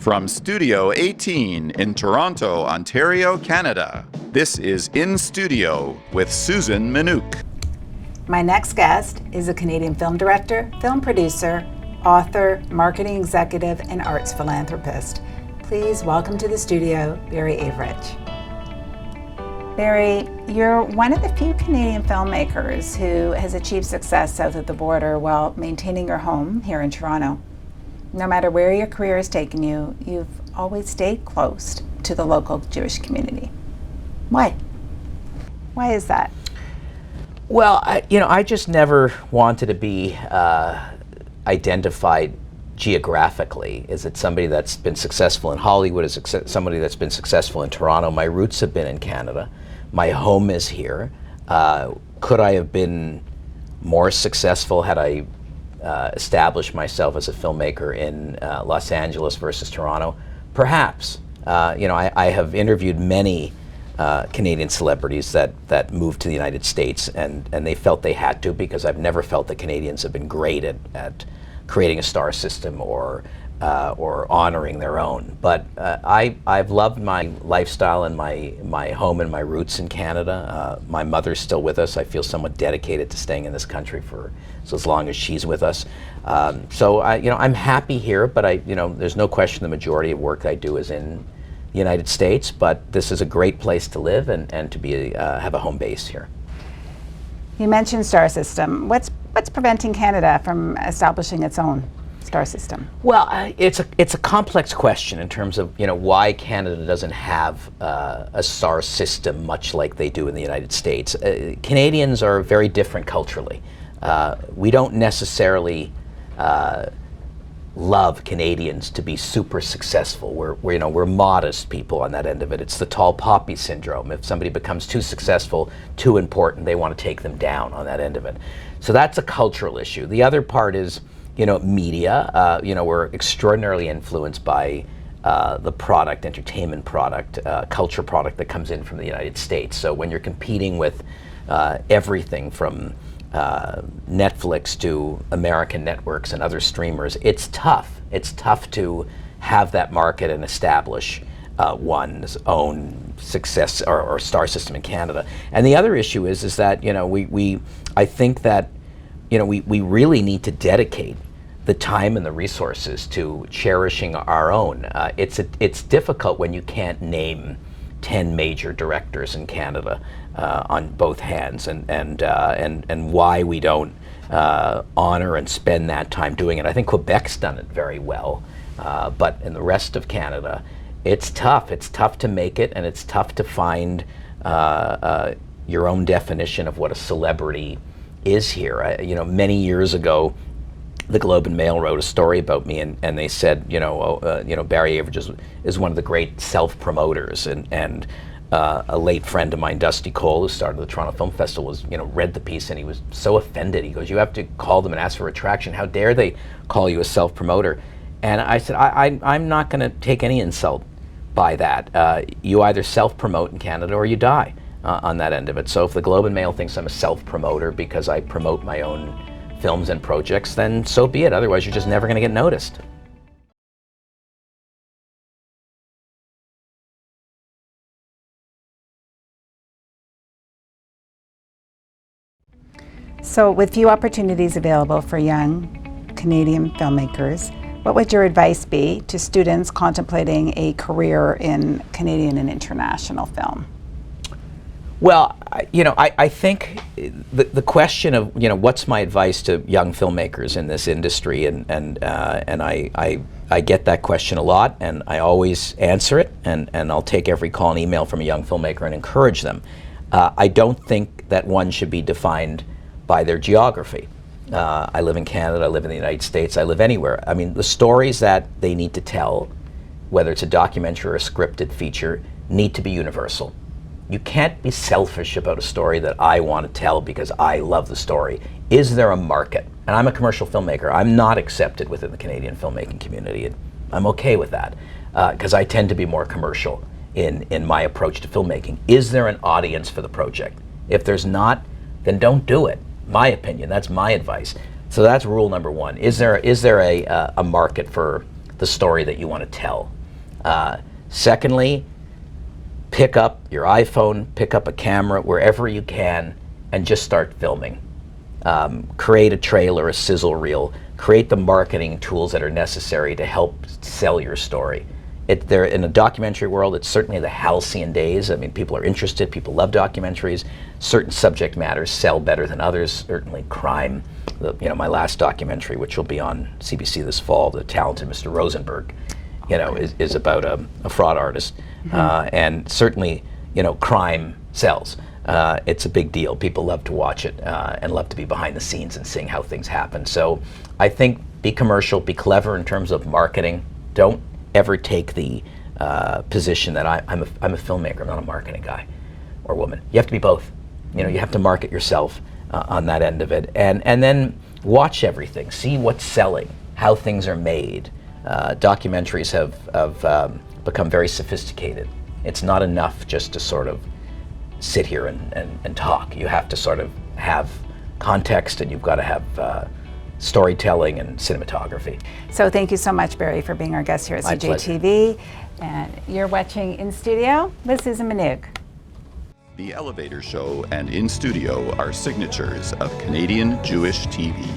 From Studio 18 in Toronto, Ontario, Canada, this is In Studio with Susan Minuk. My next guest is a Canadian film director, film producer, author, marketing executive, and arts philanthropist. Please welcome to the studio, Barry Avrich. Barry, you're one of the few Canadian filmmakers who has achieved success south of the border while maintaining your home here in Toronto. No matter where your career has taken you, you've always stayed close to the local Jewish community. Why? Why is that? Well, I just never wanted to be identified geographically. Is it somebody that's been successful in Hollywood? Is it somebody that's been successful in Toronto? My roots have been in Canada. My home is here. Could I have been more successful had I established myself as a filmmaker in Los Angeles versus Toronto? Perhaps. I have interviewed many Canadian celebrities that moved to the United States, and they felt they had to, because I've never felt that Canadians have been great at creating a star system or honoring their own. But I've loved my lifestyle and my home and my roots in Canada. My mother's still with us. I feel somewhat dedicated to staying in this country for as long as she's with us. I'm happy here, but there's no question the majority of work I do is in the United States. But this is a great place to live and to be have a home base here. You mentioned star system. What's preventing Canada from establishing its own star system? Well, it's a complex question in terms of why Canada doesn't have a star system much like they do in the United States. Canadians are very different culturally. We don't necessarily love Canadians to be super successful. We're modest people on that end of it. It's the tall poppy syndrome. If somebody becomes too successful, too important, they want to take them down on that end of it. So that's a cultural issue. The other part is media. We're extraordinarily influenced by the product, entertainment product, culture product that comes in from the United States. So when you're competing with everything from Netflix to American networks and other streamers, it's tough. It's tough to have that market and establish one's own success or star system in Canada. And the other issue is that I think that we really need to dedicate the time and the resources to cherishing our own. It's difficult when you can't name 10 major directors in Canada on both hands, and why we don't honor and spend that time doing it. I think Quebec's done it very well, but in the rest of Canada, it's tough. It's tough to make it, and it's tough to find your own definition of what a celebrity is here. Many years ago, the Globe and Mail wrote a story about me, and they said, Barry Avrich is one of the great self-promoters, and a late friend of mine, Dusty Cole, who started the Toronto Film Festival, read the piece, and he was so offended. He goes, "You have to call them and ask for retraction. How dare they call you a self-promoter?" And I said, I'm not going to take any insult by that. You either self-promote in Canada or you die on that end of it. So if the Globe and Mail thinks I'm a self-promoter because I promote my own films and projects, then so be it. Otherwise, you're just never going to get noticed. So with few opportunities available for young Canadian filmmakers, what would your advice be to students contemplating a career in Canadian and international film? Well, I think the question of what's my advice to young filmmakers in this industry, and I get that question a lot, and I always answer it, and I'll take every call and email from a young filmmaker and encourage them. I don't think that one should be defined by their geography. I live in Canada, I live in the United States, I live anywhere. I mean, the stories that they need to tell, whether it's a documentary or a scripted feature, need to be universal. You can't be selfish about a story that I want to tell because I love the story. Is there a market? And I'm a commercial filmmaker. I'm not accepted within the Canadian filmmaking community, and I'm okay with that, because I tend to be more commercial in my approach to filmmaking. Is there an audience for the project? If there's not, then don't do it. My opinion, that's my advice. So that's rule number one. Is there a market for the story that you want to tell. Secondly, pick up your iPhone, pick up a camera wherever you can, and just start filming. Create a trailer, a sizzle reel, create the marketing tools that are necessary to help sell your story. They're in a documentary world, it's certainly the halcyon days. I mean, people are interested, people love documentaries. Certain subject matters sell better than others, certainly crime. My last documentary, which will be on CBC this fall, The Talented Mr. Rosenberg, is about a fraud artist. And certainly, crime sells. It's a big deal. People love to watch it and love to be behind the scenes and seeing how things happen. So I think be commercial, be clever in terms of marketing. Don't ever take the position that I'm a filmmaker, I'm not a marketing guy or woman. You have to be both. You have to market yourself on that end of it. And then watch everything, see what's selling, how things are made. Documentaries have become very sophisticated. It's not enough just to sort of sit here and talk. You have to sort of have context, and you've got to have storytelling and cinematography. So thank you so much, Barry, for being our guest here at My CJTV. And you're watching In Studio with Susan Minuk. The Elevator Show and In Studio are signatures of Canadian Jewish TV.